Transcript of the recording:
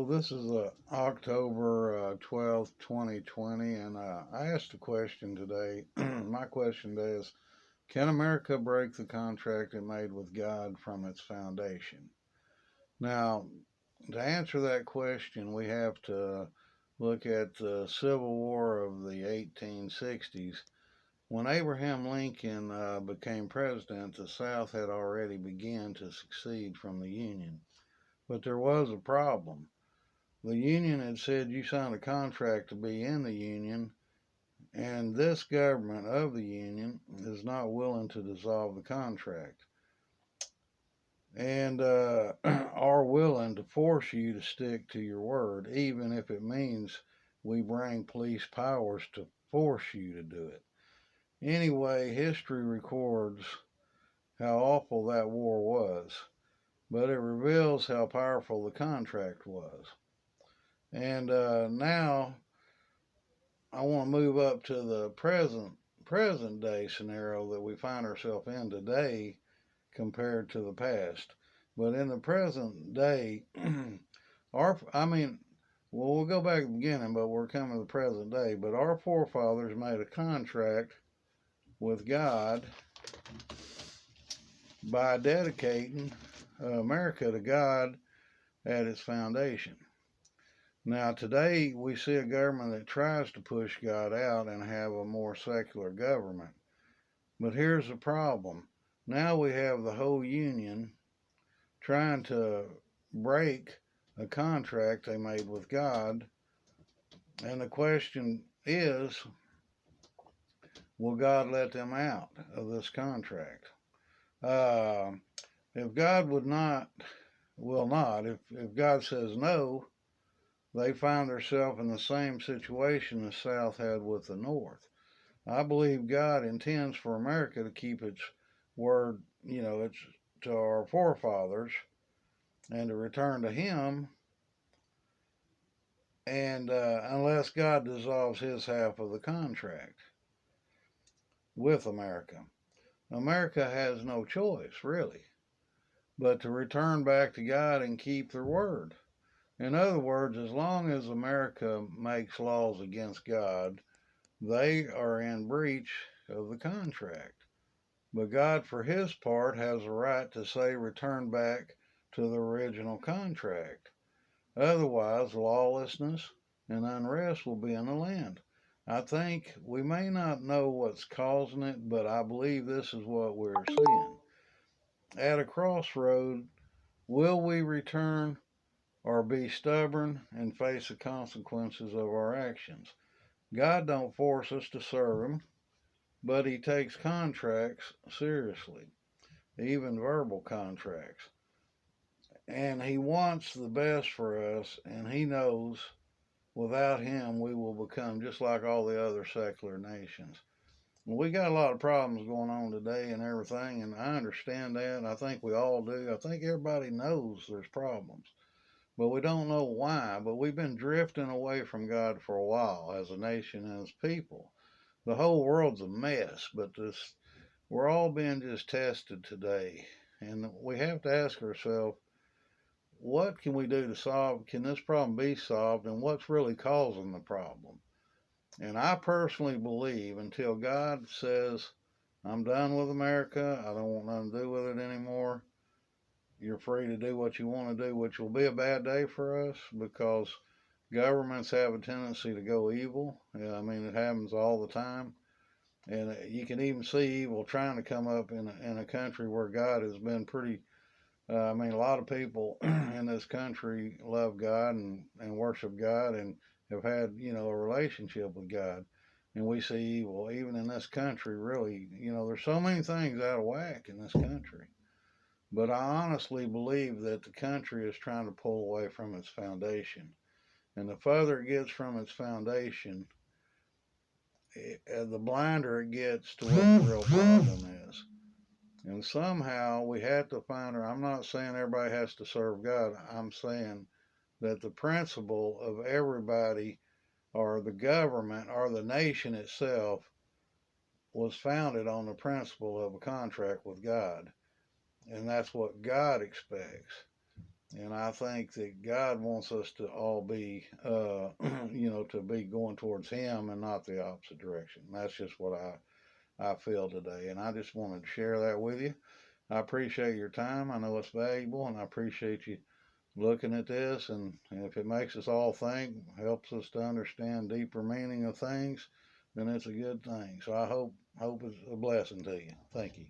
This is October 12th, 2020, and I asked a question today. My question today is, can America break the contract it made with God from its foundation? Now, to answer that question, we have to look at the Civil War of the 1860s. When Abraham Lincoln became president, the South had already begun to secede from the Union. But there was a problem. The union had said you signed a contract to be in the union, and this government of the union is not willing to dissolve the contract and are willing to force you to stick to your word, even if it means we bring police powers to force you to do it. Anyway, history records how awful that war was, but it reveals how powerful the contract was. And now I want to move up to the present day scenario that we find ourselves in today compared to the past. But in the present day, we'll go back to the beginning, but we're coming to the present day. But our forefathers made a contract with God by dedicating America to God at its foundation. Now, today we see a government that tries to push God out and have a more secular government. But here's the problem. Now we have the whole union trying to break a contract they made with God. And the question is, will God let them out of this contract? If God will not, if God says no, they find themselves in the same situation the South had with the North. I believe God intends for America to keep its word, it's to our forefathers and to return to Him, and unless God dissolves His half of the contract with America. America has no choice, really, but to return back to God and keep their word. In other words, as long as America makes laws against God, they are in breach of the contract. But God, for His part, has a right to say return back to the original contract. Otherwise, lawlessness and unrest will be in the land. I think we may not know what's causing it, but I believe this is what we're seeing. At a crossroad, will we return or be stubborn and face the consequences of our actions? God don't force us to serve Him, but He takes contracts seriously, even verbal contracts. And He wants the best for us, and He knows without Him we will become just like all the other secular nations. We got a lot of problems going on today and everything, and I understand that, and I think we all do. I think everybody knows there's problems, but we don't know why. But we've been drifting away from God for a while as a nation and as people. The whole world's a mess, but we're all being just tested today, and we have to ask ourselves, what can we do to solve? Can this problem be solved, and what's really causing the problem? And I personally believe until God says, I'm done with America, I don't want nothing to do with it anymore, you're free to do what you want to do, which will be a bad day for us because governments have a tendency to go evil. Yeah, I mean, it happens all the time. And you can even see evil trying to come up in a country where God has been pretty. A lot of people in this country love God and worship God and have had, a relationship with God. And we see evil, even in this country, really. There's so many things out of whack in this country. But I honestly believe that the country is trying to pull away from its foundation. And the further it gets from its foundation, the blinder it gets to what the real problem is. And somehow we have to find her. I'm not saying everybody has to serve God. I'm saying that the principle of everybody or the government or the nation itself was founded on the principle of a contract with God. And that's what God expects. And I think that God wants us to all be, to be going towards Him and not the opposite direction. That's just what I feel today. And I just wanted to share that with you. I appreciate your time. I know it's valuable, and I appreciate you looking at this. And if it makes us all think, helps us to understand deeper meaning of things, then it's a good thing. So I hope it's a blessing to you. Thank you.